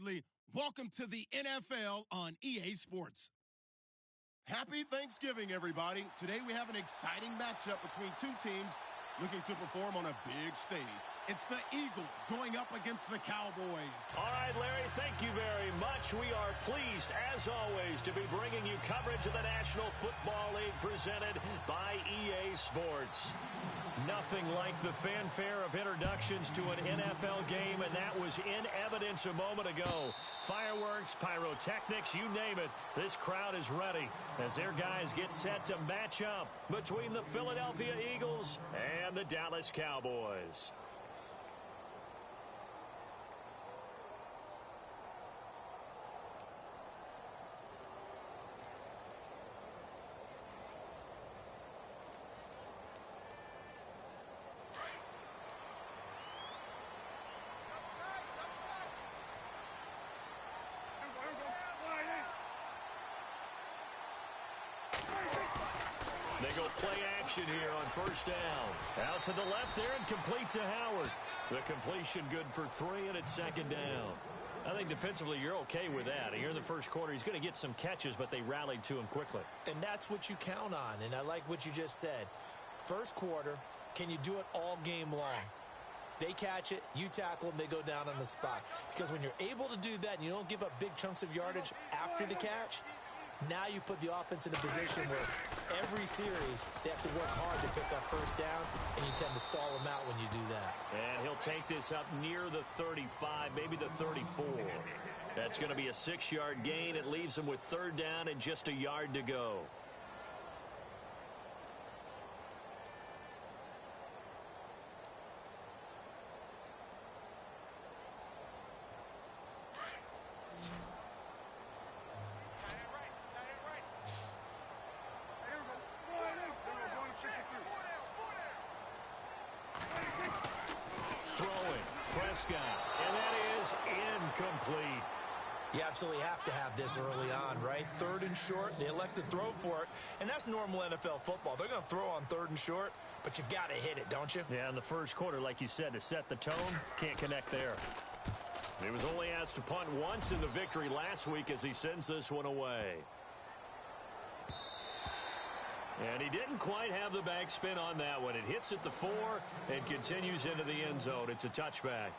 unexpectedly, welcome to the NFL on EA Sports. Happy Thanksgiving, everybody. Today we have an exciting matchup between two teams looking to perform on a big stage. It's the Eagles going up against the Cowboys. All right, Larry, thank you very much. We are pleased, as always, to be bringing you coverage of the National Football League presented by EA Sports. Nothing like the fanfare of introductions to an NFL game, and that was in evidence a moment ago. Fireworks, pyrotechnics, you name it. This crowd is ready as their guys get set to match up between the Philadelphia Eagles and the Dallas Cowboys. They go play action here on first down. Out to the left there and complete to Howard. The completion good for 3, and it's second down. I think defensively you're okay with that. Here in the first quarter, he's going to get some catches, but they rallied to him quickly. And that's what you count on, and I like what you just said. First quarter, can you do it all game long? They catch it, you tackle them, they go down on the spot. Because when you're able to do that and you don't give up big chunks of yardage after the catch, now you put the offense in a position where every series they have to work hard to pick up first downs, and you tend to stall them out when you do that. And he'll take this up near the 35, maybe the 34. That's going to be a 6-yard gain. It leaves him with third down and just a yard to go. And that is incomplete. You absolutely have to have this early on, right? Third and short, they elect to throw for it, and that's normal NFL football. They're going to throw on third and short, but you've got to hit it, don't you? Yeah, in the first quarter, like you said, to set the tone, can't connect there. He was only asked to punt once in the victory last week as he sends this one away. And he didn't quite have the backspin on that one. It hits at the 4 and continues into the end zone. It's a touchback.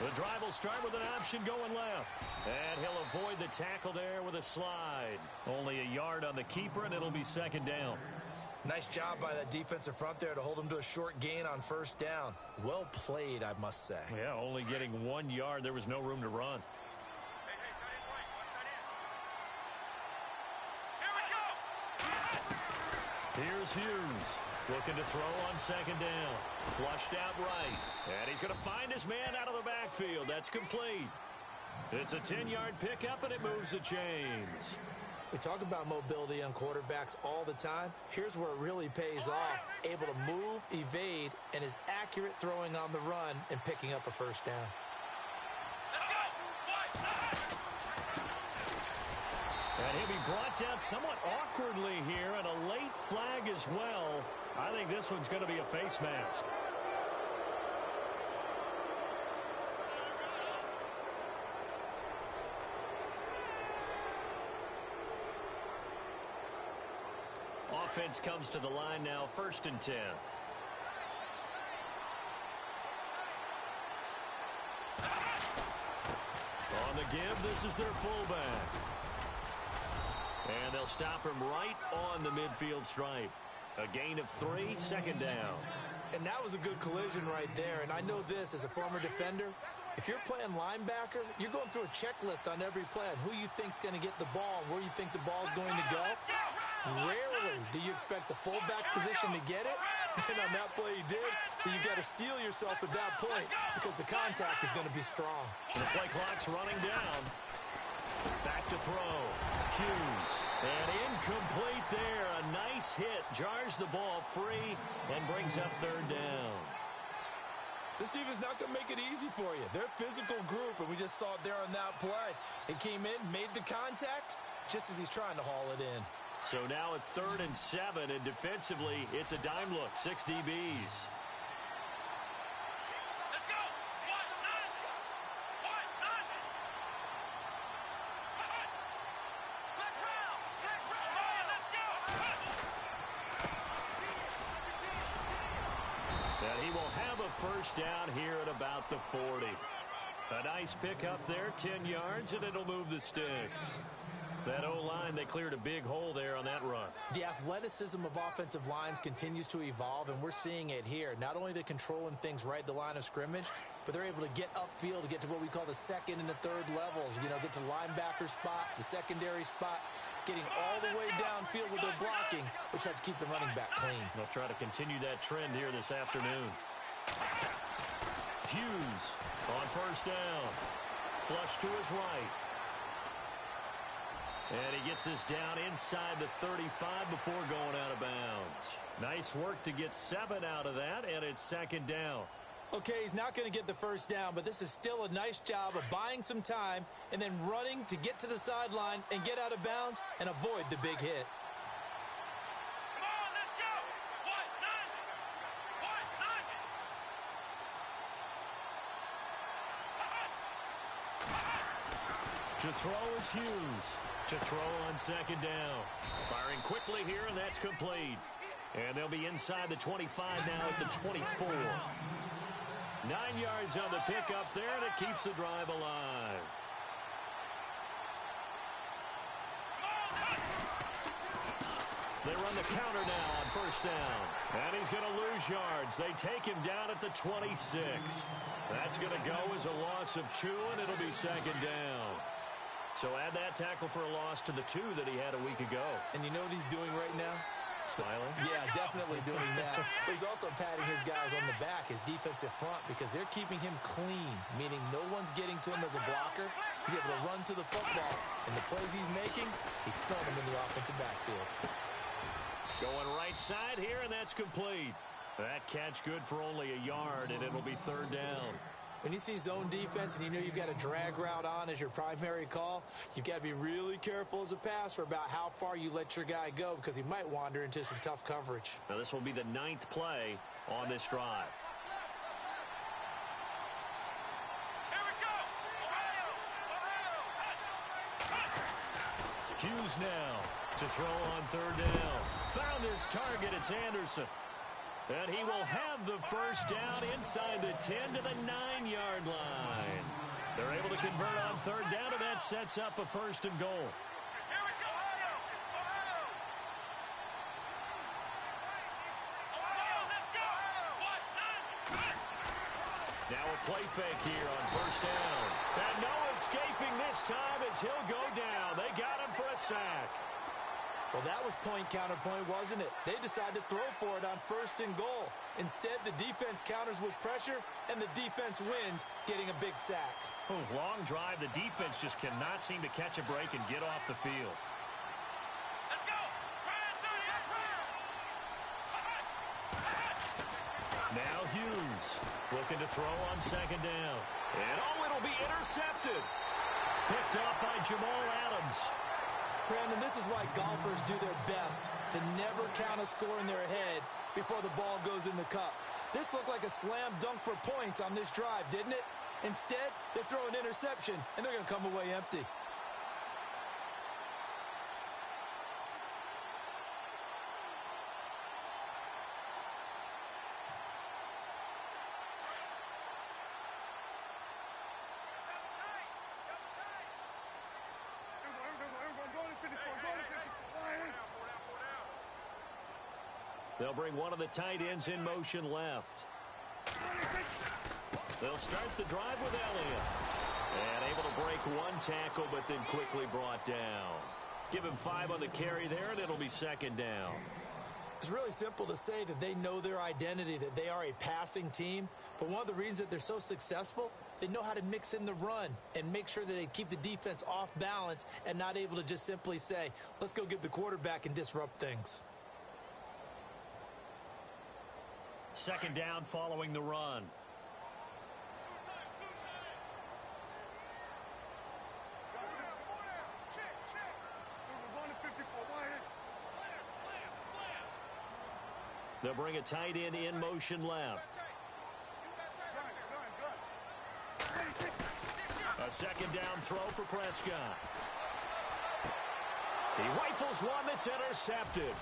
The drive will start with an option going left. And he'll avoid the tackle there with a slide. Only a yard on the keeper, and it'll be second down. Nice job by that defensive front there to hold him to a short gain on first down. Well played, I must say. Yeah, only getting 1 yard. There was no room to run. Here's Hughes. Looking to throw on second down. Flushed out right. And he's going to find his man out of the backfield. That's complete. It's a 10-yard pickup, and it moves the chains. We talk about mobility on quarterbacks all the time. Here's where it really pays off. Able to move, evade, and is accurate throwing on the run and picking up a first down. And he'll be brought down somewhat awkwardly here, and a late flag as well. I think this one's going to be a face mask. Offense comes to the line now, 1st and 10. On the give, this is their fullback. And they'll stop him right on the midfield stripe. A gain of 3, second down. And that was a good collision right there. And I know this as a former defender. If you're playing linebacker, you're going through a checklist on every play on who you think's going to get the ball, where you think the ball's going to go. Rarely do you expect the fullback position to get it. And on that play he did. So you've got to steel yourself at that point because the contact is going to be strong. The play clock's running down. Back to throw. Hughes. And incomplete there. A nice hit. Jars the ball free and brings up third down. This team is not going to make it easy for you. They're a physical group, and we just saw it there on that play. He came in, made the contact, just as he's trying to haul it in. So now at 3rd and 7, and defensively, it's a dime look, 6 DBs. And he will have a first down here at about the 40. A nice pickup there, 10 yards, and it'll move the sticks. That O-line, they cleared a big hole there on that run. The athleticism of offensive lines continues to evolve, and we're seeing it here. Not only are they controlling things right at the line of scrimmage, but they're able to get upfield to get to what we call the second and the third levels. You know, get to linebacker spot, the secondary spot, getting all the way downfield with their blocking, which helps keep the running back clean. They'll try to continue that trend here this afternoon. Hughes on first down. Flush to his right. And he gets us down inside the 35 before going out of bounds. Nice work to get 7 out of that, and it's 2nd down. Okay, he's not going to get the first down, but this is still a nice job of buying some time and then running to get to the sideline and get out of bounds and avoid the big hit. To throw is Hughes. To throw on 2nd down. Firing quickly here, and that's complete. And they'll be inside the 25 now at the 24. 9 yards on the pickup there, and it keeps the drive alive. They run the counter now on first down. And he's going to lose yards. They take him down at the 26. That's going to go as a loss of 2, and it'll be 2nd down. So add that tackle for a loss to the 2 that he had a week ago. And you know what he's doing right now? Smiling? Yeah, definitely doing that. But he's also patting his guys on the back, his defensive front, because they're keeping him clean, meaning no one's getting to him as a blocker. He's able to run to the football, and the plays he's making, he's throwing them in the offensive backfield. Going right side here, and that's complete. That catch good for only a yard, and it'll be 3rd down. When you see zone defense and you know you've got a drag route on as your primary call, you've got to be really careful as a passer about how far you let your guy go because he might wander into some tough coverage. Now this will be the 9th play on this drive. Here we go! Hughes now to throw on 3rd down. Found his target. It's Anderson. And he will have the first down inside the 10 to the 9-yard line. They're able to convert on 3rd down, and that sets up a 1st and goal. Here we go! Let's go! Now a play fake here on 1st down. And no escaping this time as he'll go down. They got him for a sack. Well, that was point-counterpoint, wasn't it? They decided to throw for it on 1st and goal. Instead, the defense counters with pressure, and the defense wins, getting a big sack. Long drive. The defense just cannot seem to catch a break and get off the field. Let's go! Now Hughes looking to throw on 2nd down. And it'll be intercepted. Picked up by Jamal Adams. Brandon, this is why golfers do their best to never count a score in their head before the ball goes in the cup. This looked like a slam dunk for points on this drive, didn't it? Instead, they throw an interception, and they're going to come away empty. They'll bring one of the tight ends in motion left. They'll start the drive with Elliott. And able to break one tackle, but then quickly brought down. Give him 5 on the carry there, and it'll be 2nd down. It's really simple to say that they know their identity, that they are a passing team. But one of the reasons that they're so successful, they know how to mix in the run and make sure that they keep the defense off balance and not able to just simply say, let's go get the quarterback and disrupt things. 2nd down following the run. They'll bring a tight end in motion left. A second down throw for Prescott. He rifles one that's intercepted.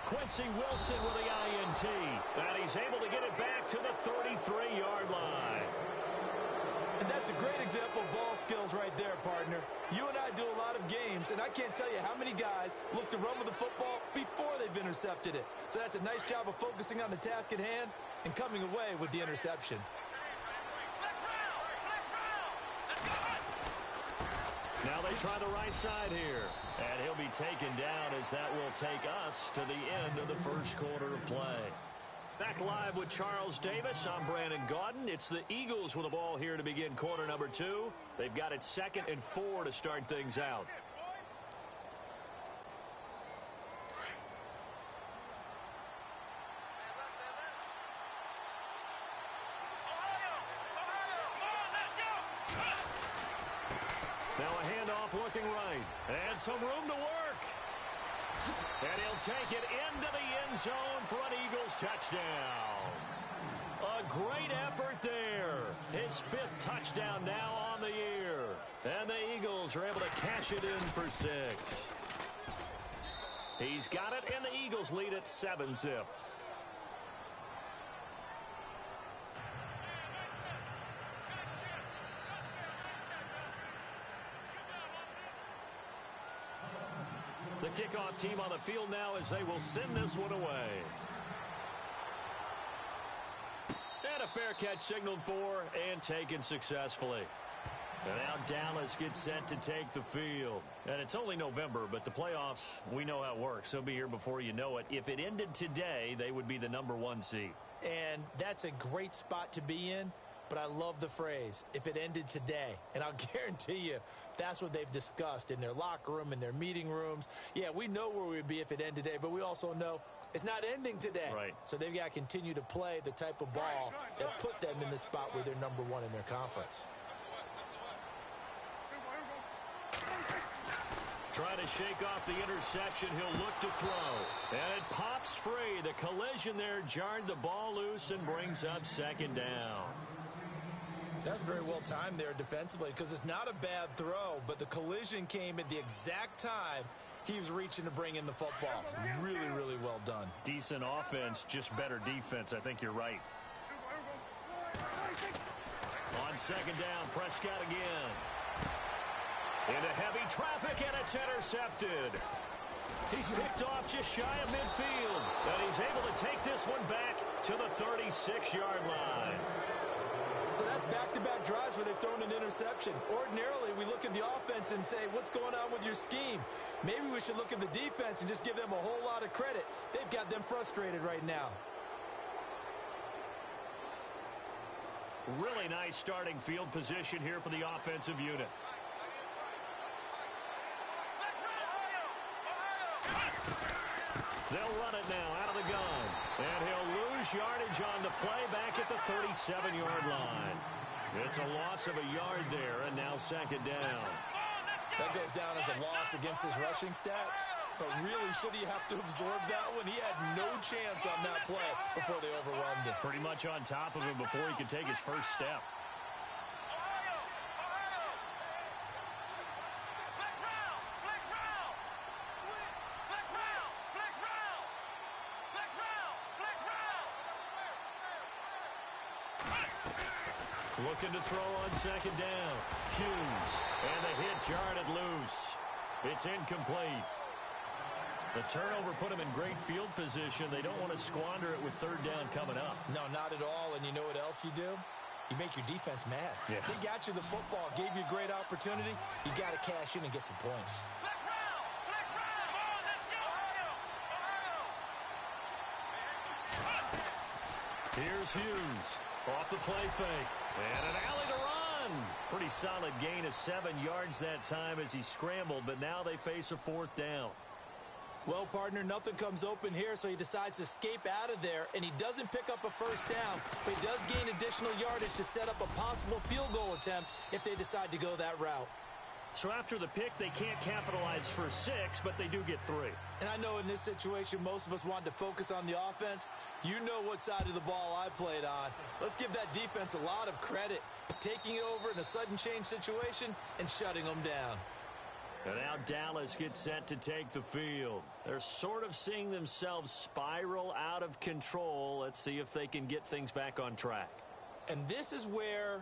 Quincy Wilson with the INT. And he's able to get it back to the 33-yard line. And that's a great example of ball skills right there, partner. You and I do a lot of games, and I can't tell you how many guys look to run with the football before they've intercepted it. So that's a nice job of focusing on the task at hand and coming away with the interception. Now they try the right side here. And he'll be taken down as that will take us to the end of the first quarter of play. Back live with Charles Davis. I'm Brandon Gaudin. It's the Eagles with the ball here to begin quarter number 2. They've got it 2nd and 4 to start things out. Now a handoff looking right. And some room to work. And he'll take it into the end zone for an Eagles touchdown. A great effort there. His 5th touchdown now on the year. And the Eagles are able to cash it in for 6. He's got it, and the Eagles lead at 7-zip. The kickoff team on the field now as they will send this one away. And a fair catch signaled for and taken successfully. And now Dallas gets set to take the field. And it's only November, but the playoffs, we know how it works. They'll be here before you know it. If it ended today, they would be the #1 seed. And that's a great spot to be in. But I love the phrase, if it ended today. And I'll guarantee you, that's what they've discussed in their locker room, in their meeting rooms. Yeah, we know where we'd be if it ended today, but we also know it's not ending today. Right. So they've got to continue to play the type of ball that put them in the spot where they're #1 in their conference. Trying to shake off the interception. He'll look to throw. And it pops free. The collision there jarred the ball loose and brings up 2nd down. That's very well timed there defensively because it's not a bad throw, but the collision came at the exact time he was reaching to bring in the football. Really, really well done. Decent offense, just better defense. I think you're right. On 2nd down, Prescott again. Into heavy traffic, and it's intercepted. He's picked off just shy of midfield, and he's able to take this one back to the 36-yard line. So that's back-to-back drives where they've thrown an interception. Ordinarily, we look at the offense and say, what's going on with your scheme? Maybe we should look at the defense and just give them a whole lot of credit. They've got them frustrated right now. Really nice starting field position here for the offensive unit. They'll run it now out of the gun. And he'll lose yardage on the play back at the 37-yard line. It's a loss of a yard there, and now 2nd down. That goes down as a loss against his rushing stats. But really, should he have to absorb that one? He had no chance on that play before they overwhelmed him. Pretty much on top of him before he could take his first step. Looking to throw on 2nd down. Hughes. And the hit jarred it loose. It's incomplete. The turnover put him in great field position. They don't want to squander it with 3rd down coming up. No, not at all. And you know what else you do? You make your defense mad. Yeah. They got you the football, gave you a great opportunity. You got to cash in and get some points. Here's Hughes. Off the play fake. And an alley to run. Pretty solid gain of 7 yards that time as he scrambled, but now they face a 4th down. Well, partner, nothing comes open here, so he decides to escape out of there, and he doesn't pick up a 1st down, but he does gain additional yardage to set up a possible field goal attempt if they decide to go that route. So after the pick, they can't capitalize for 6, but they do get 3. And I know in this situation, most of us want to focus on the offense. You know what side of the ball I played on. Let's give that defense a lot of credit, taking it over in a sudden change situation and shutting them down. And now Dallas gets set to take the field. They're sort of seeing themselves spiral out of control. Let's see if they can get things back on track. And this is where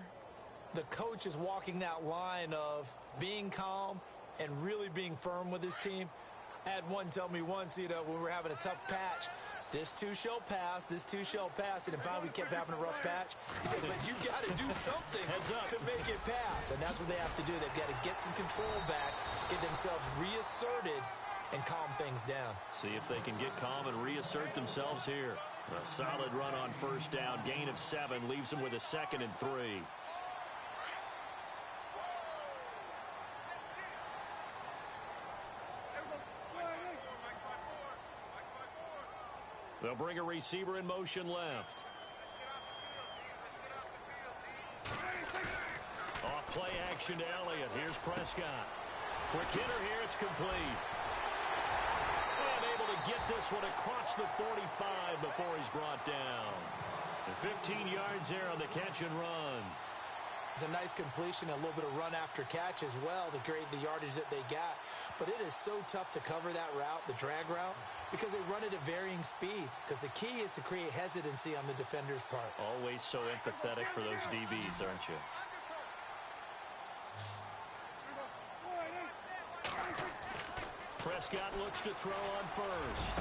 the coach is walking that line of being calm and really being firm with his team. I had one tell me once, when we were having a tough patch, this too shall pass, this too shall pass. And finally we kept having a rough patch. He said, but you've got to do something to make it pass. And that's what they have to do. They've got to get some control back, get themselves reasserted, and calm things down. See if they can get calm and reassert themselves here. A solid run on first down. Gain of 7 leaves them with a 2nd and 3. They'll bring a receiver in motion left. Off play action to Elliott. Here's Prescott. Quick hitter here. It's complete. And able to get this one across the 45 before he's brought down. And 15 yards there on the catch and run. It's a nice completion, a little bit of run after catch as well to create the yardage that they got. But it is so tough to cover that route, the drag route, because they run it at varying speeds. Because the key is to create hesitancy on the defender's part. Always so empathetic for those DBs, aren't you? Prescott looks to throw on first.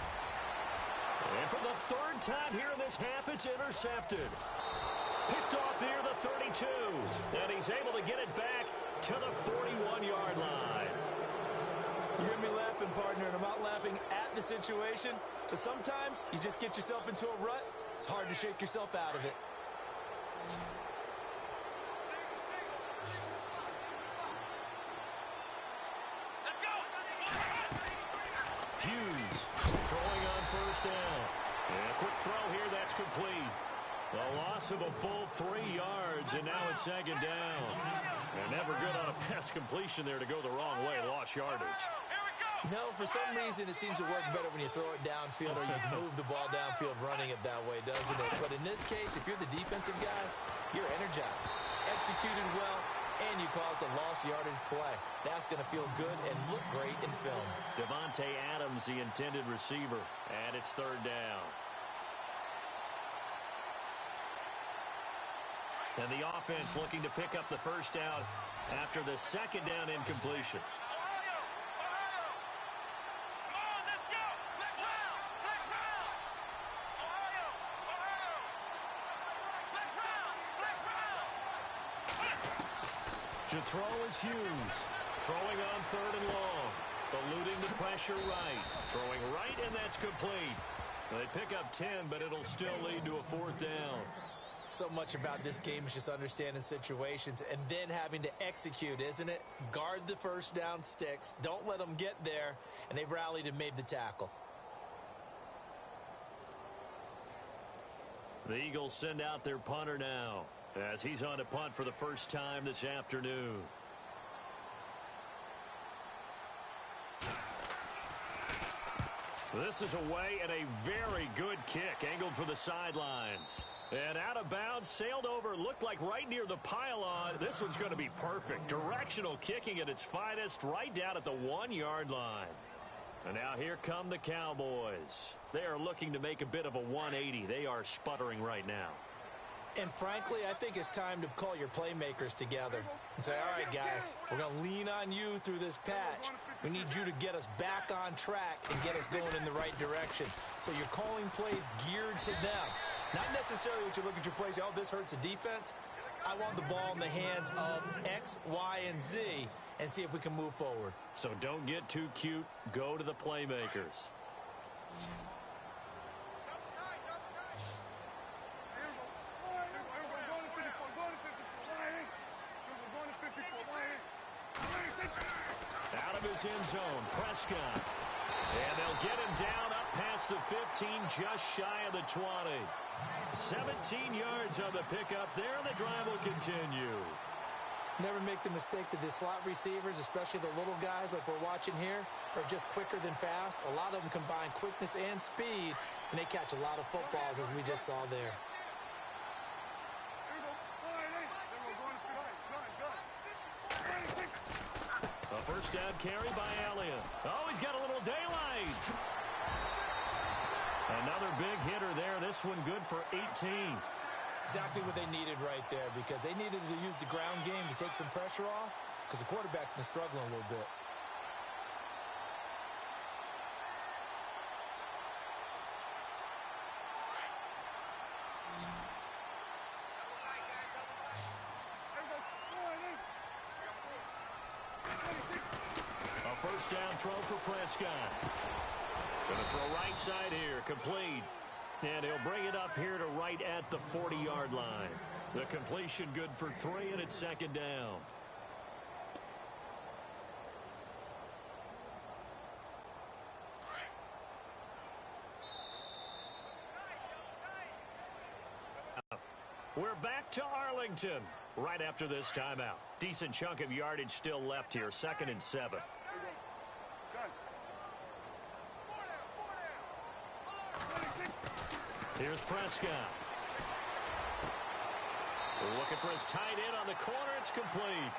And for the 3rd time here in this half, it's intercepted. Picked off near the 32. And he's able to get it back to the 41-yard line. You hear me laughing, partner, and I'm not laughing at the situation. But sometimes you just get yourself into a rut. It's hard to shake yourself out of it. Hughes throwing on first down. And a quick throw here, that's complete. A loss of a full 3 yards, and now it's 2nd down. And never good on a pass completion there to go the wrong way. Lost yardage. No, for some reason it seems to work better when you throw it downfield or you move the ball downfield running it that way, doesn't it? But in this case, if you're the defensive guys, you're energized, executed well, and you caused a lost yardage play. That's going to feel good and look great in film. Devontae Adams, the intended receiver, and it's 3rd down. And the offense looking to pick up the first down after the 2nd down incompletion. To throw is Hughes. Throwing on 3rd and long. Eluding the pressure right. Throwing right, and that's complete. They pick up 10, but it'll still lead to a 4th down. So much about this game is just understanding situations and then having to execute, isn't it? Guard the first down sticks. Don't let them get there. And they rallied and made the tackle. The Eagles send out their punter now as he's on to punt for the first time this afternoon. This is away and a very good kick angled for the sidelines. And out of bounds, sailed over, looked like right near the pylon. This one's going to be perfect. Directional kicking at its finest, right down at the 1-yard line. And now here come the Cowboys. They are looking to make a bit of a 180. They are sputtering right now. And frankly, I think it's time to call your playmakers together and say, all right, guys, we're going to lean on you through this patch. We need you to get us back on track and get us going in the right direction. So you're calling plays geared to them. Not necessarily what you look at your plays, oh, this hurts the defense. I want the ball in the hands of X, Y, and Z and see if we can move forward. So don't get too cute. Go to the playmakers. Out of his end zone, Prescott. And they'll get him down up past the 15, just shy of the 20. 17 yards on the pickup there, and the drive will continue. Never make the mistake that the slot receivers, especially the little guys like we're watching here, are just quicker than fast. A lot of them combine quickness and speed, and they catch a lot of footballs, as we just saw there. A first down carry by Elliott. Oh, he's got a little daylight. Another big hitter there. This one good for 18. Exactly what they needed right there, because they needed to use the ground game to take some pressure off, because the quarterback's been struggling a little bit. A first down throw for Prescott. Going to throw right side here, complete. And he'll bring it up here to right at the 40-yard line. The completion good for 3, and it's second down. We're back to Arlington right after this timeout. Decent chunk of yardage still left here. 2nd and 7. Here's Prescott. Looking for his tight end on the corner. It's complete.